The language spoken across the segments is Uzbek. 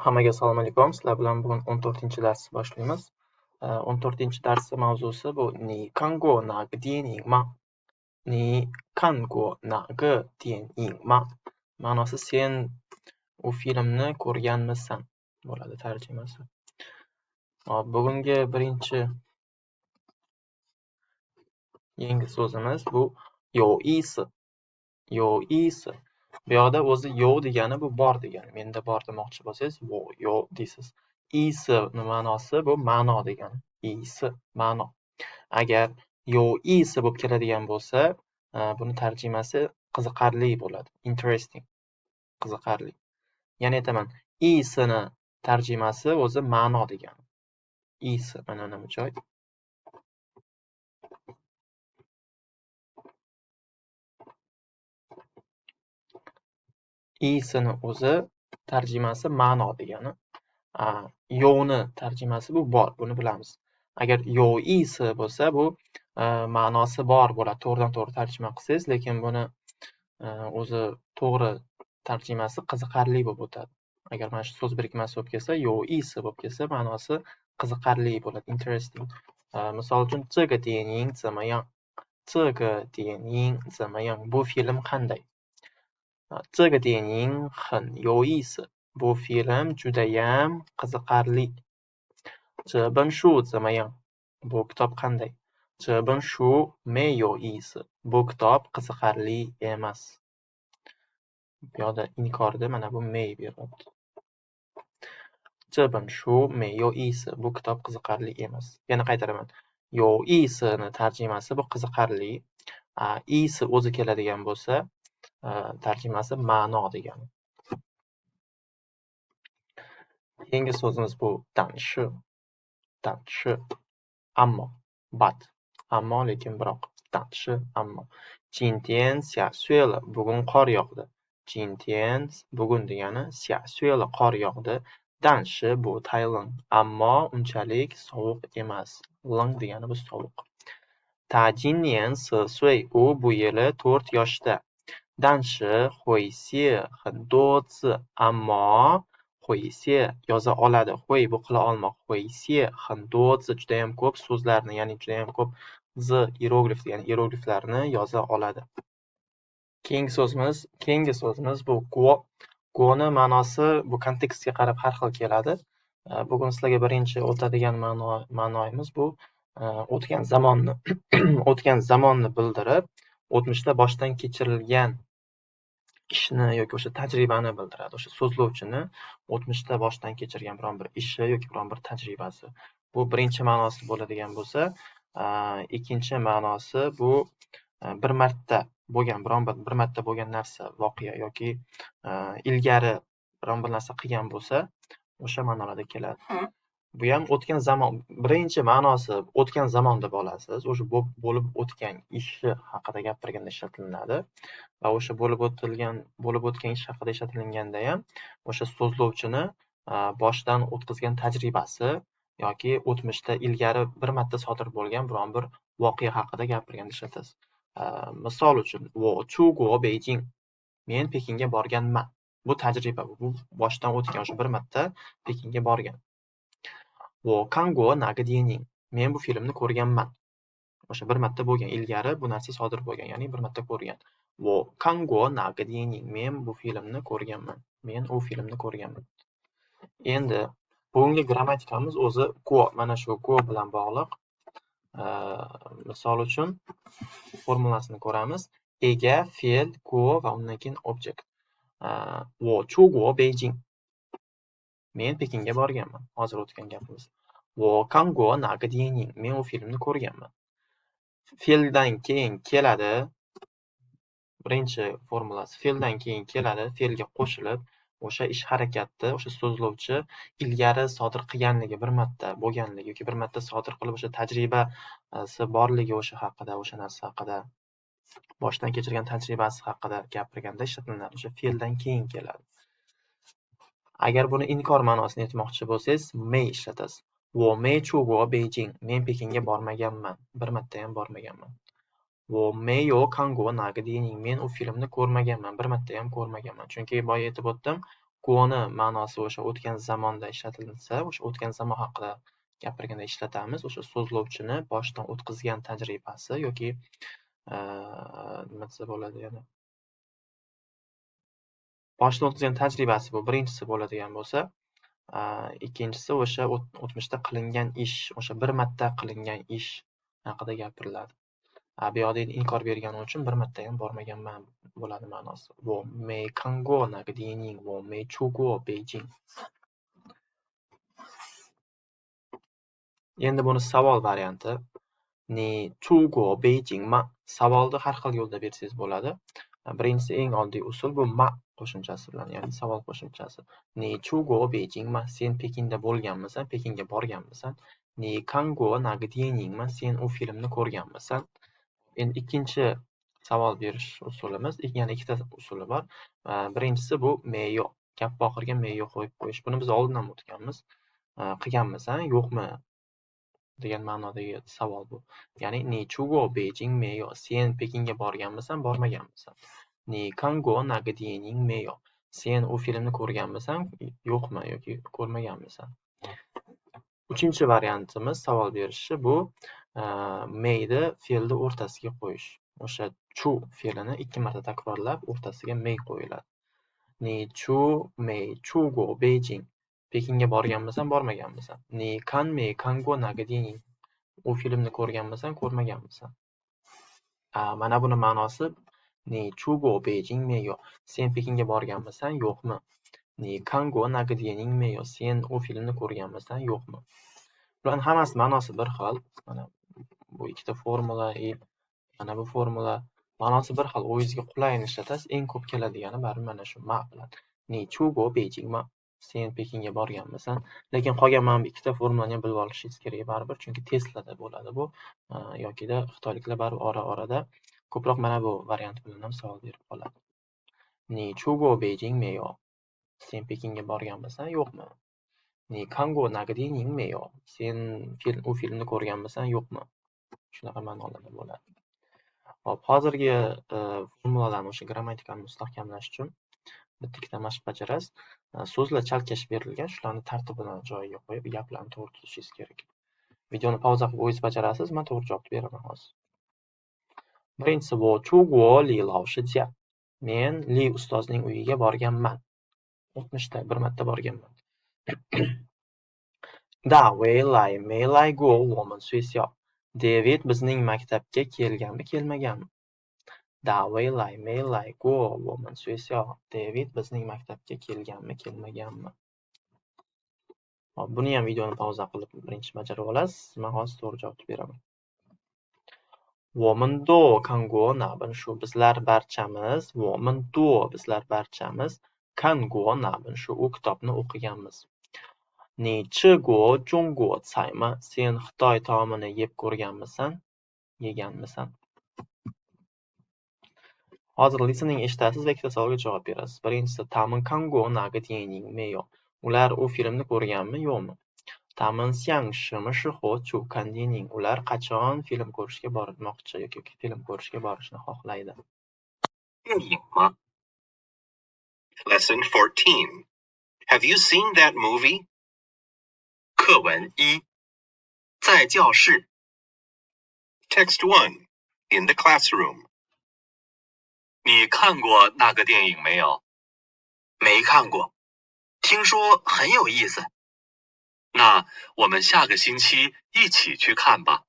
Hammaga assalomu alaykum. Sizlar bilan bugun 14-darsni boshlaymiz. 14-dars mavzusi bu ni kango na ge dianing ma. Ni kango na ge dianing ma. Ma'nosi sen u filmni ko'rganmisan bo'ladi tarjimasi. Bugungi birinchi yangi so'zimiz bu yo'isi. Yo'isi. Bu yoqda o'zi yo degani bu bor degani. Menda bor demoqchi bo'lsangiz, yo deysiz. Isi ma'nosi bu ma'no degani. Isi ma'no. Agar yo isi bo'lib keladigan bo'lsa, buni tarjimasi qiziqarli bo'ladi. Interesting. Qiziqarli. Yana aytaman, isini tarjimasi o'zi ma'no degani. Isi mana nima joy. Isini o'zi tarjimasi ma'no degani. Yo'ni tarjimasi bu bor, buni bilamiz. Agar yo'isi bo'lsa, bu ma'nosi bor bo'ladi. To'g'ridan-to'g'ri tarjima qilsangiz, lekin buni o'zi to'g'ri tarjimasi qiziqarli bo'lib o'tadi. Agar mana shu so'z birikmasi bo'lib kelsa, yo'isi bo'lib kelsa, ma'nosi qiziqarli bo'ladi, interesting. Misol uchun, 这个电影怎么样? 这个电影怎么样? Bu film qanday? 这个电影很有意思. Bu film judayam qiziqarli. 这本书怎么样? Bu kitob qanday? 这本书没有意思. Bu kitob qiziqarli emas. Bu yoqda inkorda mana bu may beryapti. 这本书没有意思. Bu kitob qiziqarli emas. Yana qaytaraman. 有意思ni tarjimasi bu qiziqarli. Isi o'zi keladigan bo'lsa, tarjimasi ma'no degani. Keyingi so'zimiz bu 但是. 但是 ammo, but, ammo lekin biroq. 但是 ammo. 今天下雪了, bugun qor yog'di. 今天 bugun degani 下雪了, qor yog'di. 但是 bu太冷, ammo unchalik sovuq emas. 冷 degani bu sovuq. 他今年4岁, u bu yili 4 yoshda. 但是会写很多字, ammo 会写 yoza oladi. 会 bu qila olmoq. 会写很多字, judayam ko'p so'zlarni, ya'ni judayam ko'p hieroglif, ya'ni hierogliflarni yoza oladi. Keyingi so'zimiz bu go. Go'ni ma'nosi bu kontekstga qarab har xil keladi. Bugun sizlarga birinchi o'tadigan ma'noyimiz bu o'tgan zamonni bildirib, o'tmishda boshdan kechirilgan ishni yoki o'sha tajribani bildiradi. O'sha so'zlovchini o'tmishda boshdan kechirgan biron bir ishi yoki biron bir tajribasi. Bu birinchi ma'nosi bo'ladigan bo'lsa, ikkinchi ma'nosi bu bir marta bo'lgan narsa, voqea yoki ilgari biron bir narsa qilgan bo'lsa, o'sha ma'nolarda keladi. Bu ham o'tgan zamon. Birinchi ma'nosi o'tgan zamon deb olasiz. O'sha bo'lib o'tgan ishi haqida gapirganda ishlatiladi. Va o'sha bo'lib o'tgan ish haqida ishlatilganda ham o'sha so'zlovchini boshdan o'tkazgan tajribasi yoki o'tmishda ilgari bir marta sodir bo'lgan biron bir voqea haqida gapirganda ishlatasiz. Misol uchun, 我出国北京. Men Pekinga borganman. Bu tajriba, bu boshdan o'tgan, o'sha bir marta Pekinga borgan. 我看过哪个电影. Men bu filmni ko'rganman. O'sha bir marta bo'lgan, ilgari bu narsa sodir bo'lgan, ya'ni bir marta ko'rgan. 我看过哪个电影. Men bu filmni ko'rganman. Men u filmni ko'rganman. Endi bugungi grammatikamiz o'zi go, mana shu go bilan bog'liq. Misol uchun formulasini ko'ramiz. Ega, fe'l, go va undan keyin object. 我出国北京. Men Pekinga borganman. Hozir o'tgan gapimiz. 我看过哪个电影. Men u filmni ko'rganman. Fe'ldan keyin keladi. Birinchi formulasi fe'ldan keyin keladi. Fe'lga qo'shilib, o'sha ish harakatni, o'sha so'zlovchi ilgari sodir qilganligi, bir marta bo'lganligi yoki bir marta sodir qilib o'sha tajribasi borligi o'sha haqida, o'sha narsa haqida, boshdan kechirgan tajribasi haqida gapirganda ishlatiladi. O'sha fe'ldan keyin keladi. Agar buni inkor ma'nosini aytmoqchi bo'lsangiz, may ishlatasiz. 我没出国北京. Men Pekinga bormaganman. Bir marta ham bormaganman. 我没有看过哪个电影. Men u filmni ko'rmaganman. Bir marta ham ko'rmaganman. Chunki boya aytib o'tdim, guoni ma'nosi o'sha o'tgan zamonda ishlatilsa, o'sha o'tgan zamon haqida gapirganda ishlatamiz. O'sha so'zlovchini boshdan o'tkazgan tajribasi yoki nima desa bo'ladi yana? Boshdan o'tkazgan tajribasi bu birinchisi bo'ladigan bo'lsa, ikkinchisi o'sha o'tmishda qilingan ish, o'sha bir marta qilingan ish haqida gapiriladi. Bu yoqda inkor bergani uchun bir marta ham bormaganman bo'ladi ma'nosi. 我没看过那个电影，我没出过北京. Endi buni savol varianti. 你出过北京吗? Savolni har xil yo'lda bersangiz bo'ladi. Birinchisi eng oddiy usul bu ma qo'shimchasi bilan, ya'ni savol qo'shimchasi. 你出过北京吗? Sen Pekinda bo'lganmisan, Pekinga borganmisan? 你看过那个电影吗? Sen u filmni ko'rganmisan? Endi ikkinchi savol berish usulimiz, yana ikkita usuli bor. Birinchisi bu me'yo. Gap oxiriga me'yo qo'yib qo'yish. Buni biz oldin ham o'tganmiz. Qilganmisan, yo'qmi degan ma'nodagi savol bu. Ya'ni 你出过北京没有? Sen Pekinga borganmisan, bormaganmisan? 你看过那个电影没有? Sen u filmni ko'rganmisan, yo'qmi yoki ko'rmaganmisan? Uchinchi variantimiz savol berishi bu meyni fe'lni o'rtasiga qo'yish. O'sha chu fe'lini 2 marta takrorlab, o'rtasiga mey qo'yiladi. 你出没出过北京? Pekinga borganmisan, bormaganmisan? 你看没看过那个电影? U filmni ko'rganmisan, ko'rmaganmisan? Mana buni ma'nosi 你出过北京没有? Sen Pekinga borganmisan, yo'qmi? 你看过那个电影没有? Sen u filmni ko'rganmisan, yo'qmi? Bularning hammasi ma'nosi bir xil. Mana bu ikkita formula, mana bu formula ma'nosi bir xil. O'zingizga qulayini ishlatasiz. Eng ko'p keladigani baribir mana shu ma bilan. 你出过北京吗? Sen Pekinga borganmisan? Lekin qolgan mana bu ikkita formulani ham bilib olishingiz kerak baribir, chunki testlarda bo'ladi bu. Yokida xitoyliklar baribir ora-orada ko'proq mana bu variant bilan ham savol berib qoladi. 你出过北京没有? Sen Pekinga borganmisan, yo'qmi? 你看过那个电影没有? Sen u filmni ko'rganmisan, yo'qmi? Shunaqa ma'nolarda bo'ladi. Hop, hozirgi formulalarni o'sha grammatikani mustahkamlash uchun bitta-ikkita mashq bajarasiz. So'zlar chalkash berilgan, shularni tartibidan joyiga qo'yib, gaplarni to'g'ri tutishingiz kerak. Videoni pauza qilib o'zingiz bajarasiz, men to'g'ri javob beraman hozir. Birinchisi 我出国李老师家. Men Li ustozning uyiga borganman. O'tmishda bir marta borganman. 大卫来没来过我们学校? David bizning maktabga kelganmi, kelmaganmi? 大卫来没来过我们学校? David bizning maktabga kelganmi, kelmaganmi? Hop, buni ham videoni pauza qilib birinchi bajarib olasiz. Men hozir to'g'ri javobni beraman. 我们都看过那本书. Bizlar barchamiz, 我们都 bizlar barchamiz 看过那本书. U kitobni o'qiganmiz. 你吃过中国菜吗? Sen Xitoy taomini yeb ko'rganmisan, yeganmisan? Hozir listening eshitasiz va ikkita savolga javob berasiz. Birinchisi 他们看过那个电影没有? Ular u filmni ko'rganmi, yo'qmi? 他们想什么时候去看电影? Ular qachon film ko'rishga bormoqchi yoki film ko'rishga borishni xohlaydi? 电影吗? Lesson 14. Have you seen that movie? 课文1. 在教室. Text 1. In the classroom. 你看过那个电影没有? 没看过。听说很有意思。那我们下个星期一起去看吧。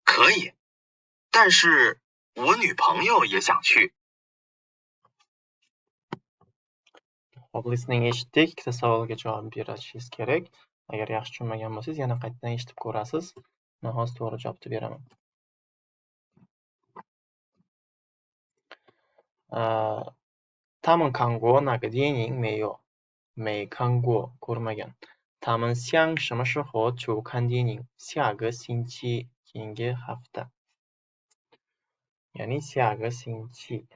可以。但是我女朋友也想去。Hop, listening eshitdik. Ikkita savolga javob berishingiz kerak. Agar yaxshi tushunmagan bo'lsangiz, yana qaytadan eshitib ko'rasiz. Men hozir to'g'ri javobni beraman. 他们看过那个电影没有? 没看过, ko'rmagan. 他们想什么时候去看电影? 下个星期, keyingi hafta. Ya'ni 下个星期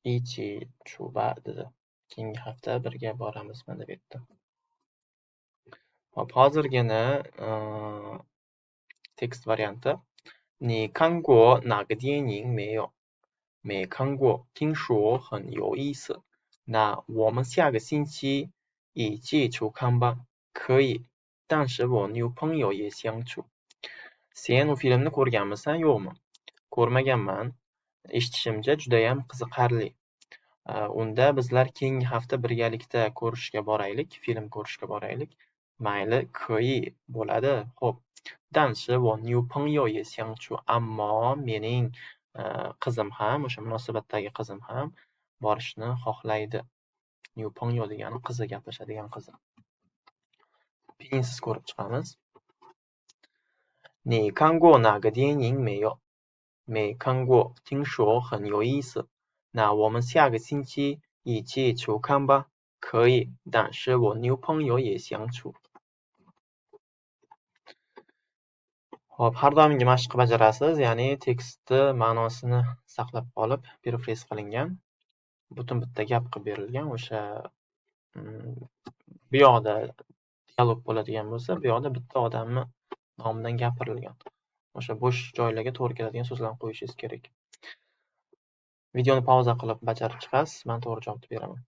一起出发dedi. Keyingi hafta birga boramizmi deb aytdi. Hop, hozirgina tekst varianti. 你看过那个电影没有? 没看过，听说很有意思。那我们下个星期一起去看吧。可以，但是我女朋友也想去。Sen u filmni ko'rganmisan, yo'qmi? Ko'rmaganman. Eshitishimcha judayam qiziqarli. Unda bizlar keyingi hafta birgalikda ko'rishga boraylik, film ko'rishga boraylik. Mayli, 可以 bo'ladi. Xo'p. 但是我女朋友也想去. Ammo mening qizim ham, o'sha munosabatdagi qizim ham borishni xohlaydi. 女朋友 degani qizi, gaplashadigan qizi. Piyinsiz ko'rib chiqamiz. 你看过哪个电影没有？没看过，听说很有意思。那我们下个星期一起去看吧。可以，但是我女朋友也想去。Hop, har doimgi mashq bajarasiz, ya'ni tekstni ma'nosini saqlab qolib, paraphrase qilingan, butun bitta gap qilib berilgan, o'sha bu yoqda dialog bo'ladigan bo'lsa, bu yoqda bitta odamni nomidan gapirilgan. O'sha bo'sh joylarga to'g'ri keladigan so'zlarni qo'yishingiz kerak. Videoni pauza qilib bajarib chiqasiz, men to'g'ri javobni beraman.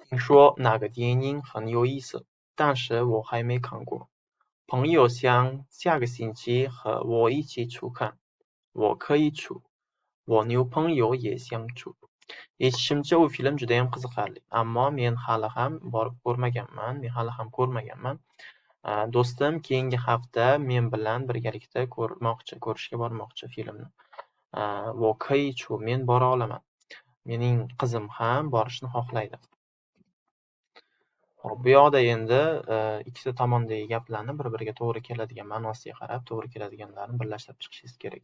听说那个电影很有意思，但是我还没看过。朋友想下个星期和我一起去看，我可以去。我女朋友也想去。Eshitishimcha u film judayam qiziqarli, ammo men hali ham borib ko'rmaganman, Do'stim keyingi hafta men bilan birgalikda ko'rishga bormoqchi filmni. 我可以去, men bora olaman. Mening qizim ham borishni xohlaydi. Hop, bu yoqda endi ikkita tomondagi gaplarni bir-biriga to'g'ri keladigan ma'nosiga qarab, to'g'ri keladiganlarni birlashtirib chiqishingiz kerak.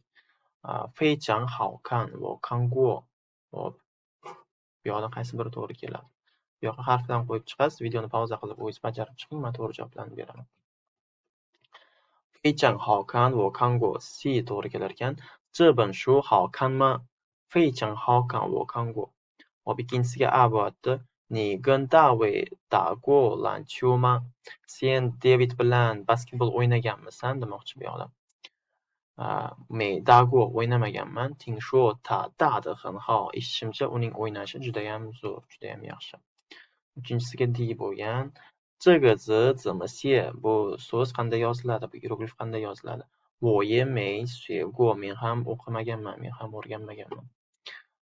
非常好看, 我看过. Hop, bu yoqda qaysi biri to'g'ri keladi? Bu yoqqa harflarni qo'yib chiqasiz, videoni pauza qilib o'zingiz bajarib chiqing, men to'g'ri javoblarni beraman. 非常好看, 我看过. C to'g'ri kelar ekan. 这本书好看吗？非常好看, 我看过. Hop, ikkinchisiga A bo'lyapti. 你跟大卫打过篮球吗? Sen David bilan basketbol o'ynaganmisan demoqchi bu yoqda. 没打过, o'ynamaganman. 听说他打得很好. Eshitishimcha uning o'ynashi judayam zo'r, judayam yaxshi. Uchinchisiga D bo'lgan. 这个字怎么写? Bu so'z qanday yoziladi? Bu hieroglif qanday yoziladi? 我也没学过, men ham o'qimaganman, men ham o'rganmaganman.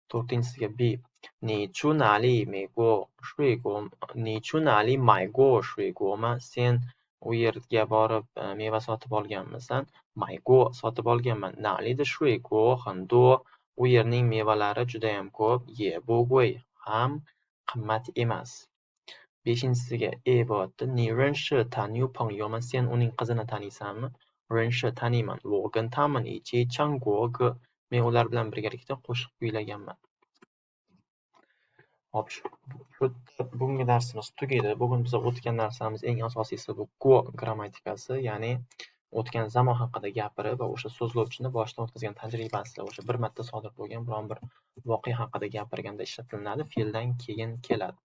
To'rtinchisiga B. 你去哪里买过水果吗? Sen u yerga borib meva sotib olganmisan? 买过 sotib olganman. 哪里的水果很多? U yerning mevalari judayam ko'p. 也不贵 ham qimmat emas. Beshinchisiga E bo'lyapti. 你认识他女朋友吗? Sen uning qizini taniysanmi? 认识 taniyman. 我跟他们一起唱过歌. Men ular bilan birgalikda qo'shiq kuylaganman. Hop, bugungi darsimiz tugaydi. Bugun biz o'tgan narsamiz eng asosiysi bu go grammatikasi, ya'ni o'tgan zamon haqida gapirib va o'sha so'zlovchini boshdan o'tkazgan tajribasi, o'sha bir marta sodir bo'lgan biron bir voqea haqida gapirganda ishlatiladi, fe'ldan keyin keladi.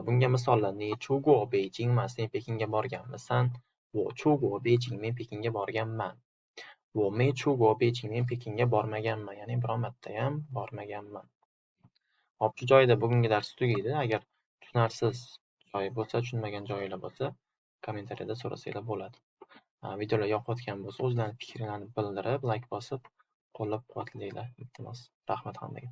Bunga misollar: 你去过北京吗? Sen Pekinga borganmisan? 我去过北京, men Pekinga borganman. 我没去过北京, men Pekinga bormaganman, ya'ni biron marta ham bormaganman. Hop, shu joyda bugungi dars tugaydi. Agar tushunarsiz joyi bo'lsa, tushunmagan joylar bo'lsa, kommentariyada so'rasanglar bo'ladi. Videolar yoqayotgan bo'lsa, o'zlaringiz fikrlarni bildirib, like bosib, qo'llab-quvvatlanglar. Iltimos. Rahmat hammaga.